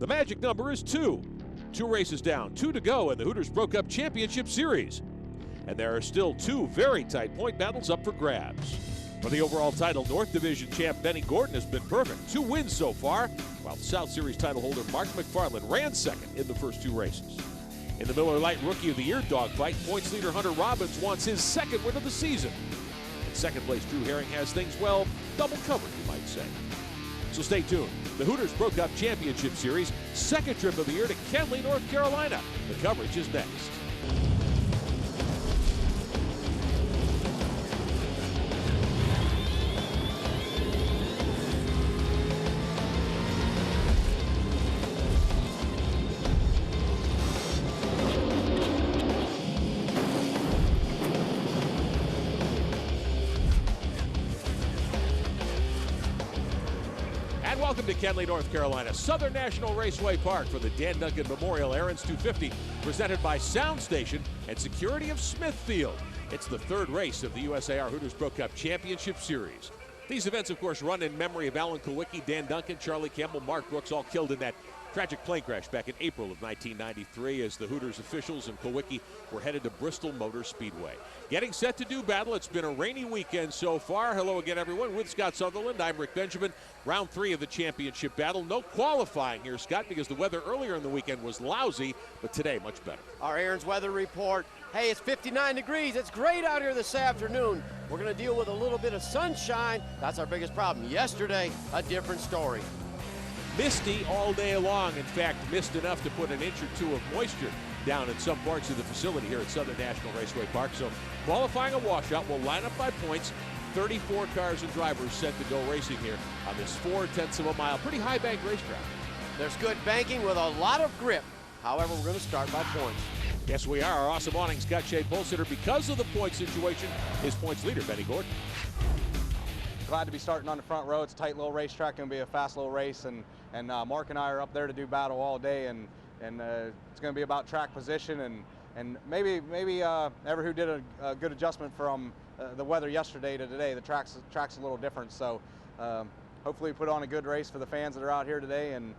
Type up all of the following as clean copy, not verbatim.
The magic number is 2. 2 races down, 2 to go in the Hooters Pro Cup Championship Series. And there are still 2 very tight point battles up for grabs. For the overall title, North Division champ Benny Gordon has been perfect. 2 wins so far, while the South Series title holder Mark McFarland ran second in the first 2 races. In the Miller Lite Rookie of the Year dogfight, points leader Hunter Robbins wants his 2nd win of the season. In second place, Drew Herring has things, well, double covered, you might say. So stay tuned. The Hooters Pro Cup Championship Series, 2nd trip of the year to Kenly, North Carolina. The coverage is next. Welcome to Kenly, North Carolina, Southern National Raceway Park for the Dan Duncan Memorial Aaron's 250, presented by Sound Station and Security of Smithfield. It's the 3rd race of the USAR Hooters Pro Cup Championship Series. These events, of course, run in memory of Alan Kulwicki, Dan Duncan, Charlie Campbell, Mark Brooks, all killed in that tragic plane crash back in April of 1993 as the Hooters officials and Kulwicki were headed to Bristol Motor Speedway. Getting set to do battle. It's been a rainy weekend so far. Hello again, everyone. With Scott Sutherland, I'm Rick Benjamin. Round 3 of the championship battle. No qualifying here, Scott, because the weather earlier in the weekend was lousy, but today much better. Our Aaron's weather report. Hey, it's 59 degrees. It's great out here this afternoon. We're going to deal with a little bit of sunshine. That's our biggest problem. Yesterday, a different story. Misty all day long. In fact, mist enough to put an inch or 2 of moisture down in some parts of the facility here at Southern National Raceway Park. So qualifying a washout will line up by points. 34 cars and drivers set to go racing here on this 4/10 of a mile, pretty high bank racetrack. There's good banking with a lot of grip. However, we're going to start by points. Yes, we are. Our awesome awnings got Shea pole sitter because of the point situation. His points leader, Benny Gordon. Glad to be starting on the front row. It's a tight little racetrack, going to be a fast little race, and Mark and I are up there to do battle all day, and it's going to be about track position and maybe Everhoo did a good adjustment from the weather yesterday to today. The track's a little different, so hopefully we put on a good race for the fans that are out here today, and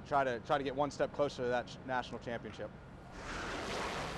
try to get one step closer to that national championship.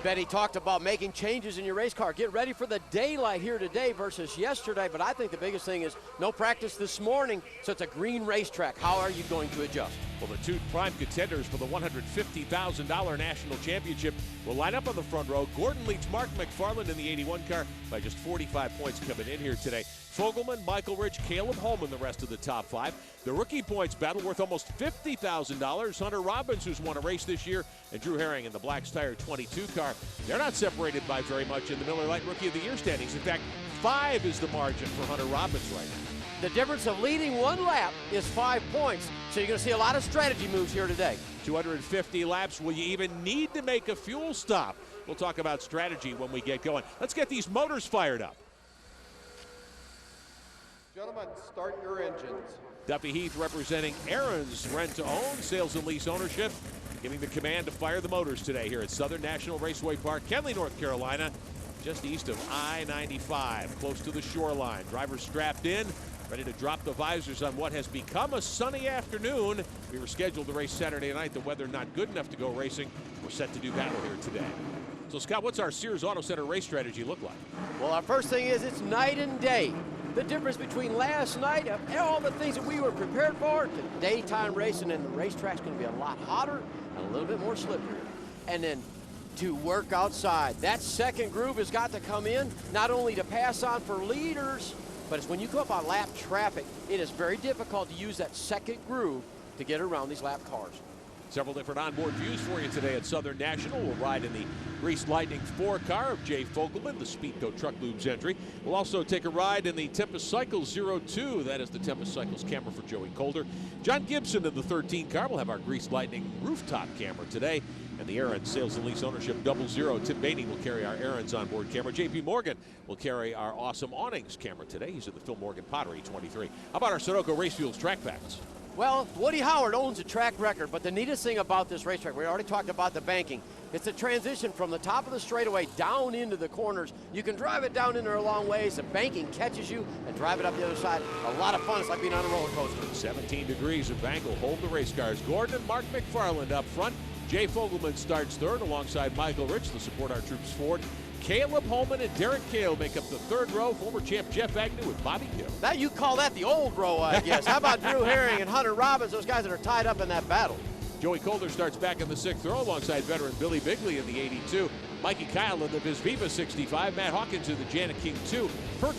Betty talked about making changes in your race car. Get ready for the daylight here today versus yesterday, but I think the biggest thing is no practice this morning, so it's a green racetrack. How are you going to adjust? Well, the 2 prime contenders for the $150,000 national championship will line up on the front row. Gordon leads Mark McFarland in the 81 car by just 45 points coming in here today. Fogelman, Michael Rich, Caleb Holman, the rest of the top 5. The rookie points battle worth almost $50,000. Hunter Robbins, who's won a race this year, and Drew Herring in the Black's Tire 22 car. They're not separated by very much in the Miller Lite Rookie of the Year standings. In fact, 5 is the margin for Hunter Robbins right now. The difference of leading 1 lap is 5 points, so you're going to see a lot of strategy moves here today. 250 laps. Will you even need to make a fuel stop? We'll talk about strategy when we get going. Let's get these motors fired up. Gentlemen, start your engines. Duffy Heath representing Aaron's rent-to-own, sales and lease ownership, giving the command to fire the motors today here at Southern National Raceway Park, Kenly, North Carolina, just east of I-95, close to the shoreline. Drivers strapped in, ready to drop the visors on what has become a sunny afternoon. We were scheduled to race Saturday night. The weather not good enough to go racing. We're set to do battle here today. So, Scott, what's our Sears Auto Center race strategy look like? Well, our first thing is it's night and day. The difference between last night and all the things that we were prepared for to daytime racing, and the racetrack's going to be a lot hotter and a little bit more slippery. And then to work outside. That second groove has got to come in, not only to pass on for leaders, but it's when you go up on lap traffic, it is very difficult to use that second groove to get around these lap cars. Several different onboard views for you today at Southern National. We'll ride in the Grease Lightning 4 car of Jay Fogelman, the Speedco Truck Lubes entry. We'll also take a ride in the Tempest Cycles 02. That is the Tempest Cycles camera for Joey Colder. John Gibson in the 13 car. We'll have our Grease Lightning rooftop camera today. And the Aaron's Sales and Lease Ownership 00. Tim Bainey will carry our Aaron's onboard camera. JP Morgan will carry our awesome awnings camera today. He's at the Phil Morgan Pottery 23. How about our Sunoco Race Fuels track facts? Well, Woody Howard owns a track record, but the neatest thing about this racetrack, we already talked about the banking, it's a transition from the top of the straightaway down into the corners. You can drive it down in there a long ways, the banking catches you, and drive it up the other side. A lot of fun, it's like being on a roller coaster. 17 degrees of bank will hold the race cars. Gordon and Mark McFarland up front. Jay Fogelman starts third alongside Michael Rich, the Support Our Troops Ford. Caleb Holman and Derek Kale make up the third row. Former champ Jeff Agnew with Bobby Gibb. Now you call that the old row, I guess. How about Drew Herring and Hunter Robbins, those guys that are tied up in that battle? Joey Coulter starts back in the sixth row alongside veteran Billy Bigley in the 82. Mikey Kyle in the Visviva 65. Matt Hawkins in the Janet King 2.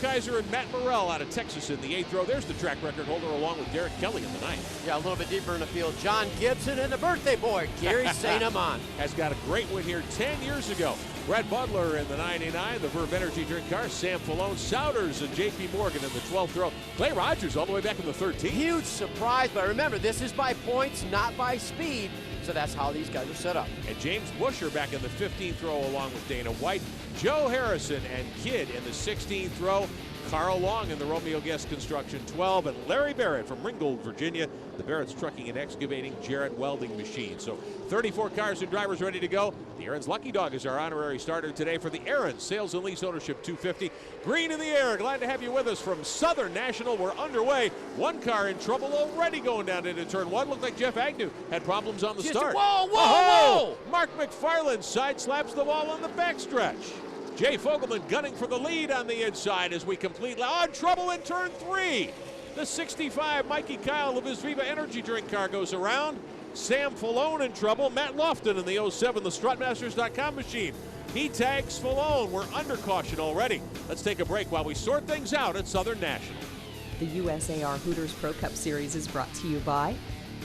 Kaiser and Matt Morrell out of Texas in the 8th row. There's the track record holder along with Derek Kelly in the 9th. Yeah, a little bit deeper in the field. John Gibson and the birthday boy, Gary St. Amant. Has got a great win here 10 years ago. Brad Butler in the 99, the Verve Energy drink car. Sam Falone, Souders, and J.P. Morgan in the 12th row. Clay Rogers all the way back in the 13th. Huge surprise, but remember, this is by points, not by speed. So that's how these guys are set up. And James Busher back in the 15th row along with Dana White. Joe Harrison and Kidd in the 16th row. Carl Long in the Romeo Guest Construction 12, and Larry Barrett from Ringgold, Virginia, the Barrett's Trucking and Excavating Jarrett Welding Machine. So 34 cars and drivers ready to go. The Aaron's Lucky Dog is our honorary starter today for the Aaron's Sales and Lease Ownership 250. Green in the air, glad to have you with us from Southern National. We're underway. One car in trouble already going down into turn one. Looked like Jeff Agnew had problems on the start. Whoa, whoa, whoa! Mark McFarland side slaps the wall on the backstretch. Jay Fogelman gunning for the lead on the inside as we complete. Trouble in turn 3. The 65 Mikey Kyle of his Viva Energy drink car goes around. Sam Falone in trouble. Matt Lofton in the 07, the Strutmasters.com machine. He tags Falone. We're under caution already. Let's take a break while we sort things out at Southern National. The USAR Hooters Pro Cup Series is brought to you by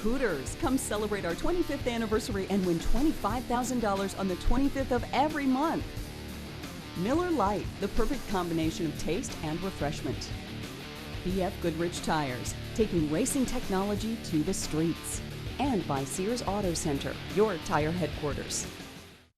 Hooters. Come celebrate our 25th anniversary and win $25,000 on the 25th of every month. Miller Lite, the perfect combination of taste and refreshment. BF Goodrich Tires, taking racing technology to the streets. And by Sears Auto Center, your tire headquarters.